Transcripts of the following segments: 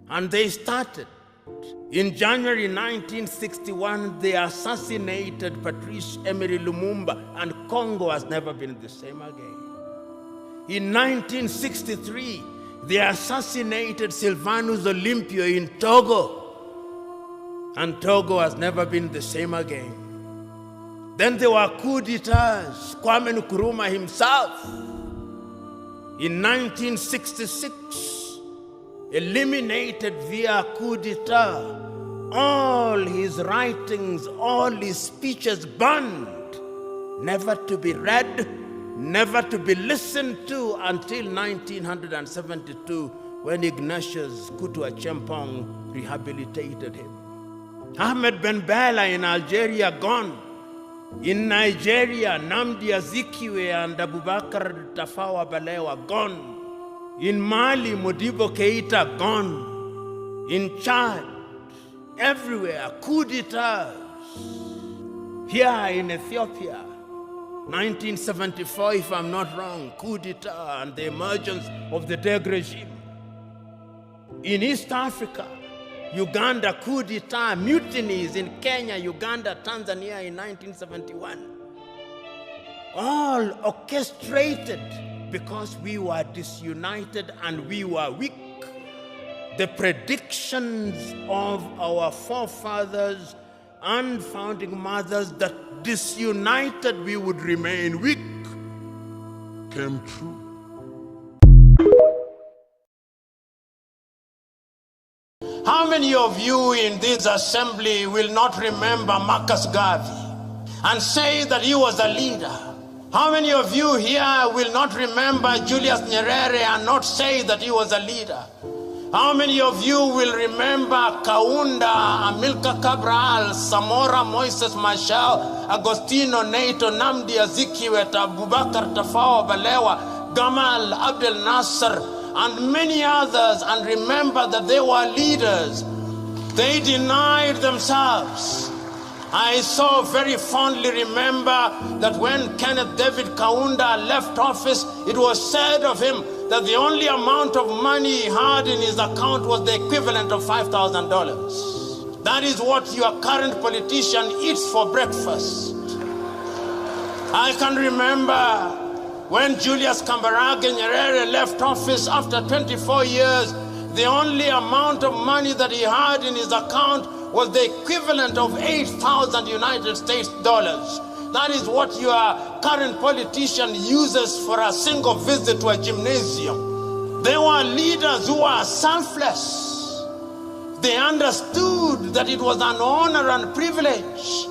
And they started. In January 1961, they assassinated Patrice Emery Lumumba, and Congo has never been the same again. In 1963, they assassinated Sylvanus Olympio in Togo, and Togo has never been the same again. Then there were coup d'etats, Kwame Nkrumah himself. In 1966, eliminated via coup d'etat, all his writings, all his speeches banned, never to be read, never to be listened to until 1972, when Ignatius Kutu Acheampong rehabilitated him. Ahmed Ben Bella in Algeria, gone. In Nigeria, Nnamdi Azikiwe and Abubakar Tafawa Balewa, gone. In Mali, Modibo Keita, gone. In Chad, everywhere, coup d'etats. Here in Ethiopia, 1974, if I'm not wrong, coup d'etat and the emergence of the Derg regime. In East Africa, Uganda, coup d'etat, mutinies in Kenya, Uganda, Tanzania in 1971. All orchestrated because we were disunited and we were weak. The predictions of our forefathers and founding mothers that disunited we would remain weak came true. How many of you in this assembly will not remember Marcus Garvey and say that he was a leader? How many of you here will not remember Julius Nyerere and not say that he was a leader? How many of you will remember Kaunda, Amilcar Cabral, Samora, Moises Machel, Agostino Neto, Nnamdi Azikiwe, Abubakar Tafawa Balewa, Gamal Abdel Nasser, and many others, and remember that they were leaders. They denied themselves. I so very fondly remember that when Kenneth David Kaunda left office, it was said of him that the only amount of money he had in his account was the equivalent of $5,000. That is what your current politician eats for breakfast. I can remember when Julius Kambarage Nyerere left office after 24 years, the only amount of money that he had in his account was the equivalent of 8,000 United States dollars. That is what your current politician uses for a single visit to a gymnasium. They were leaders who were selfless. They understood that it was an honor and privilege.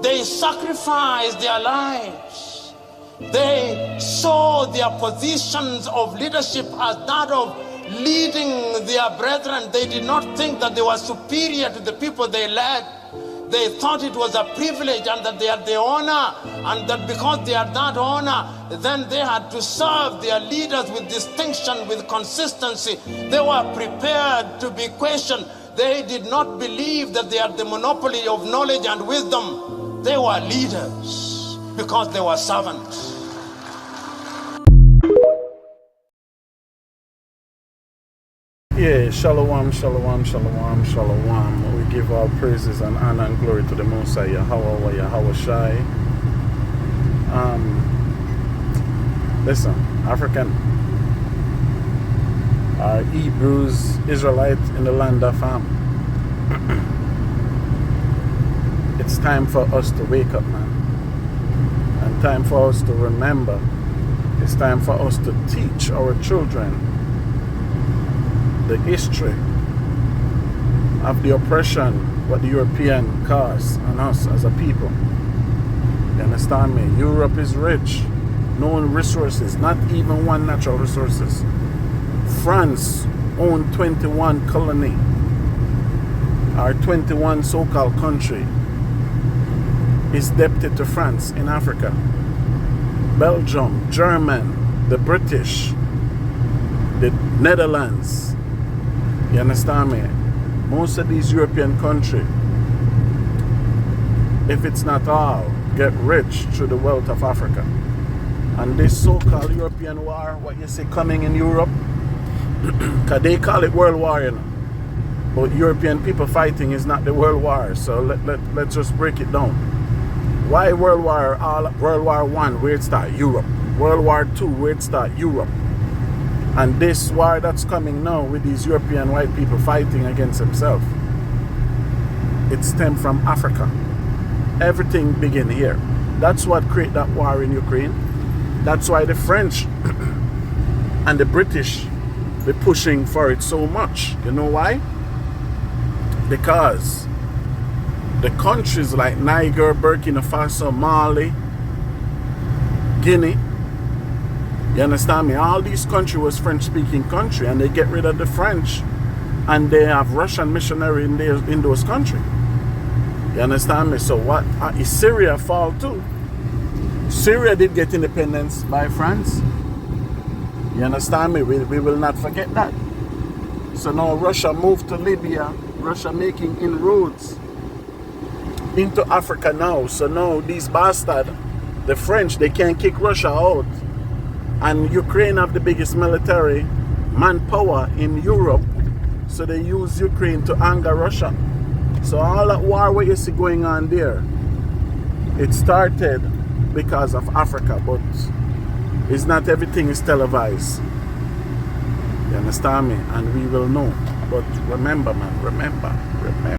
They sacrificed their lives. They saw their positions of leadership as that of leading their brethren. They did not think that they were superior to the people they led. They thought it was a privilege and that they had the honor, and that because they had that honor, then they had to serve their leaders with distinction, with consistency. They were prepared to be questioned. They did not believe that they had the monopoly of knowledge and wisdom. They were leaders because they were servants. Yeah, shalom, shalom, shalom, shalom. We give all praises and honor and glory to the Most High, Yahweh, Yahweh Shai. Listen, African, our Hebrews, Israelites in the land of Ham. It's time for us to wake up, man. And time for us to remember. It's time for us to teach our children the history of the oppression what the European caused on us as a people. You understand me? Europe is rich, known resources, not even one natural resources. France owned 21 colony. Our 21 so-called country is indebted to France in Africa. Belgium, German, the British, the Netherlands. You understand me? Most of these European countries, if it's not all, get rich through the wealth of Africa. And this so-called European war, what you see coming in Europe, because they call it World War, you know. But European people fighting is not the world war. So let's just break it down. Why World War One, where it start? Europe. World War II, where it start? Europe. And this war that's coming now with these European white people fighting against themselves, it stemmed from Africa. Everything began here. That's what created that war in Ukraine. That's why the French and the British were pushing for it so much. You know why? Because the countries like Niger, Burkina Faso, Mali, Guinea, you understand me? All these countries was French-speaking country, and they get rid of the French, and they have Russian missionary in those countries. You understand me? So what? Is Syria fall too? Syria did get independence by France. You understand me? We will not forget that. So now Russia moved to Libya. Russia making inroads into Africa now. So now these bastards, the French, they can't kick Russia out. And Ukraine have the biggest military manpower in Europe. So they use Ukraine to anger Russia. So all that war what you see going on there, it started because of Africa, but it's not everything is televised. You understand me? And we will know. But remember, man, remember.